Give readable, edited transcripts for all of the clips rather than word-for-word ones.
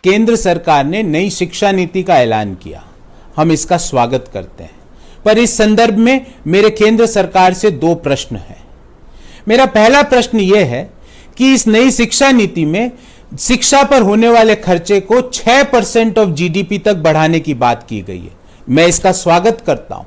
केंद्र सरकार ने नई शिक्षा नीति का ऐलान किया। हम इसका स्वागत करते हैं, पर इस संदर्भ में मेरे केंद्र सरकार से दो प्रश्न हैं। मेरा पहला प्रश्न यह है कि इस नई शिक्षा नीति में शिक्षा पर होने वाले खर्चे को 6% ऑफ जीडीपी तक बढ़ाने की बात की गई है। मैं इसका स्वागत करता हूं,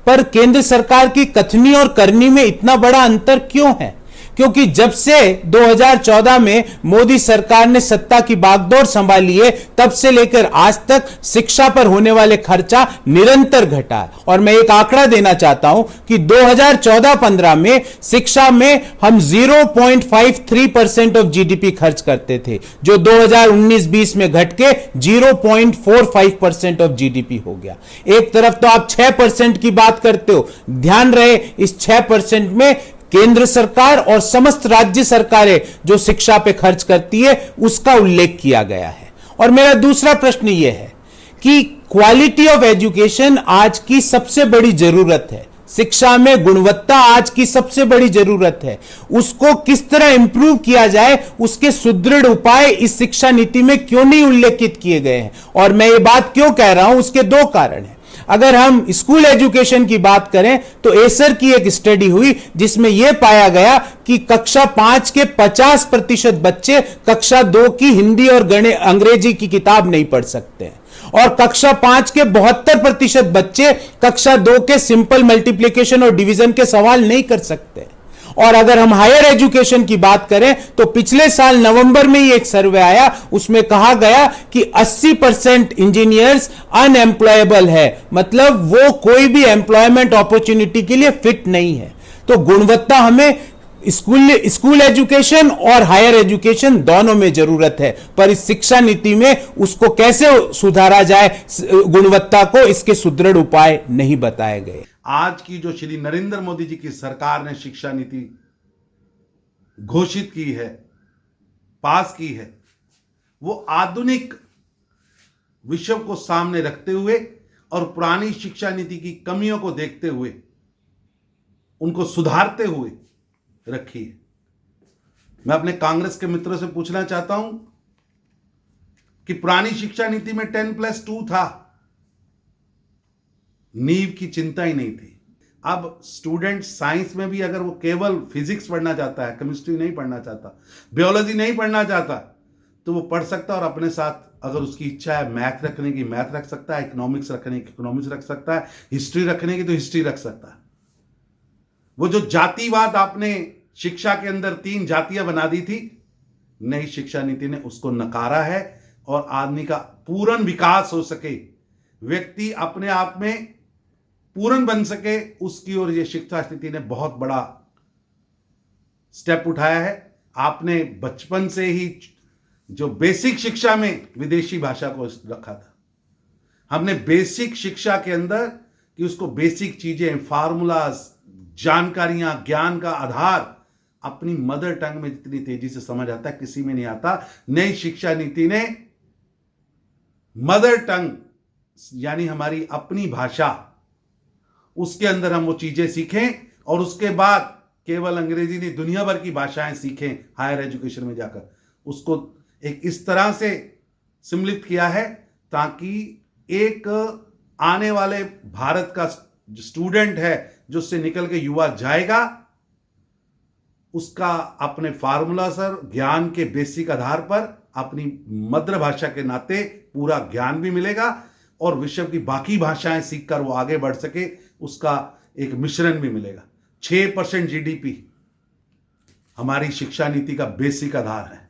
पर केंद्र सरकार की कथनी और करनी में इतना बड़ा अंतर क्यों है? क्योंकि जब से 2014 में मोदी सरकार ने सत्ता की बागडोर संभाली है, तब से लेकर आज तक शिक्षा पर होने वाले खर्चा निरंतर घटा है। और मैं एक आंकड़ा देना चाहता हूं कि 2014-15 में शिक्षा में हम 0.53% ऑफ जीडीपी खर्च करते थे, जो 2019-20 में घट के 0.45% ऑफ जीडीपी हो गया। एक तरफ तो आप 6% की बात करते हो, ध्यान रहे इस 6% में केंद्र सरकार और समस्त राज्य सरकारें जो शिक्षा पे खर्च करती है उसका उल्लेख किया गया है। और मेरा दूसरा प्रश्न यह है कि क्वालिटी ऑफ एजुकेशन आज की सबसे बड़ी जरूरत है। शिक्षा में गुणवत्ता आज की सबसे बड़ी जरूरत है। उसको किस तरह इंप्रूव किया जाए, उसके सुदृढ़ उपाय इस शिक्षा नीति में क्यों नहीं उल्लेखित किए गए हैं? और मैं ये बात क्यों कह रहा हूं, उसके दो कारण हैं। अगर हम स्कूल एजुकेशन की बात करें तो एसर की एक स्टडी हुई जिसमें यह पाया गया कि कक्षा 5 के 50% बच्चे कक्षा 2 की हिंदी और अंग्रेजी की किताब नहीं पढ़ सकते हैं, और कक्षा 5 के 72% बच्चे कक्षा 2 के सिंपल मल्टीप्लिकेशन और डिवीजन के सवाल नहीं कर सकते। और अगर हम हायर एजुकेशन की बात करें तो पिछले साल नवंबर में ही एक सर्वे आया, उसमें कहा गया कि 80% इंजीनियर्स अनएम्प्लॉयबल है, मतलब वो कोई भी एम्प्लॉयमेंट अपॉर्चुनिटी के लिए फिट नहीं है। तो गुणवत्ता हमें स्कूल एजुकेशन और हायर एजुकेशन दोनों में जरूरत है, पर इस शिक्षा नीति में उसको कैसे सुधारा जाए, गुणवत्ता को, इसके सुदृढ़ उपाय नहीं बताए गए। आज की जो श्री नरेंद्र मोदी जी की सरकार ने शिक्षा नीति घोषित की है, पास की है, वो आधुनिक विषय को सामने रखते हुए और पुरानी शिक्षा नीति की कमियों को देखते हुए उनको सुधारते हुए रखी है। मैं अपने कांग्रेस के मित्रों से पूछना चाहता हूं कि पुरानी शिक्षा नीति में 10+2 था, नींव की चिंता ही नहीं थी। अब स्टूडेंट साइंस में भी अगर वो केवल फिजिक्स पढ़ना चाहता है, केमिस्ट्री नहीं पढ़ना चाहता, बायोलॉजी नहीं पढ़ना चाहता, तो वो पढ़ सकता है, और अपने साथ अगर उसकी इच्छा है मैथ रखने की मैथ रख सकता है, इकोनॉमिक्स रखने की इकोनॉमिक्स रख सकता है, हिस्ट्री रखने की तो हिस्ट्री रख सकता है। वो जो जातिवाद आपने शिक्षा के अंदर 3 जातियां बना दी थी, नई शिक्षा नीति ने उसको नकारा है, और आदमी का पूर्ण विकास हो सके, व्यक्ति अपने आप में पूर्ण बन सके, उसकी ओर ये शिक्षा नीति ने बहुत बड़ा स्टेप उठाया है। आपने बचपन से ही जो बेसिक शिक्षा में विदेशी भाषा को रखा था, हमने बेसिक शिक्षा के अंदर कि उसको बेसिक चीजें, फार्मूलाज, जानकारियां, ज्ञान का आधार अपनी मदर टंग में जितनी तेजी से समझ आता है, किसी में नहीं आता। नई शिक्षा नीति ने मदर टंग यानी हमारी अपनी भाषा, उसके अंदर हम वो चीजें सीखें, और उसके बाद केवल अंग्रेजी नहीं दुनिया भर की भाषाएं सीखें हायर एजुकेशन में जाकर। उसको एक इस तरह से सम्मिलित किया है ताकि एक आने वाले भारत का जो स्टूडेंट है, जो उससे निकल के युवा जाएगा, उसका अपने फार्मूला सर ज्ञान के बेसिक आधार पर अपनी मातृभाषा के नाते पूरा ज्ञान भी मिलेगा, और विश्व की बाकी भाषाएं सीखकर वो आगे बढ़ सके, उसका एक मिश्रण भी मिलेगा। 6% जीडीपी हमारी शिक्षा नीति का बेसिक आधार है।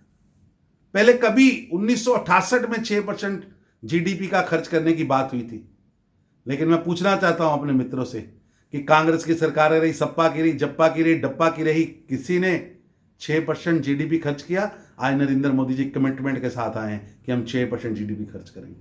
पहले कभी 1968 में 6% जीडीपी का खर्च करने की बात हुई थी, लेकिन मैं पूछना चाहता हूं अपने मित्रों से कि कांग्रेस की सरकारें रही, सपा की रही, जप्पा की रही, डप्पा की रही, किसी ने 6% जीडीपी खर्च किया? आज नरेंद्र मोदी जी कमिटमेंट के साथ आए हैं कि हम 6% जीडीपी खर्च करेंगे।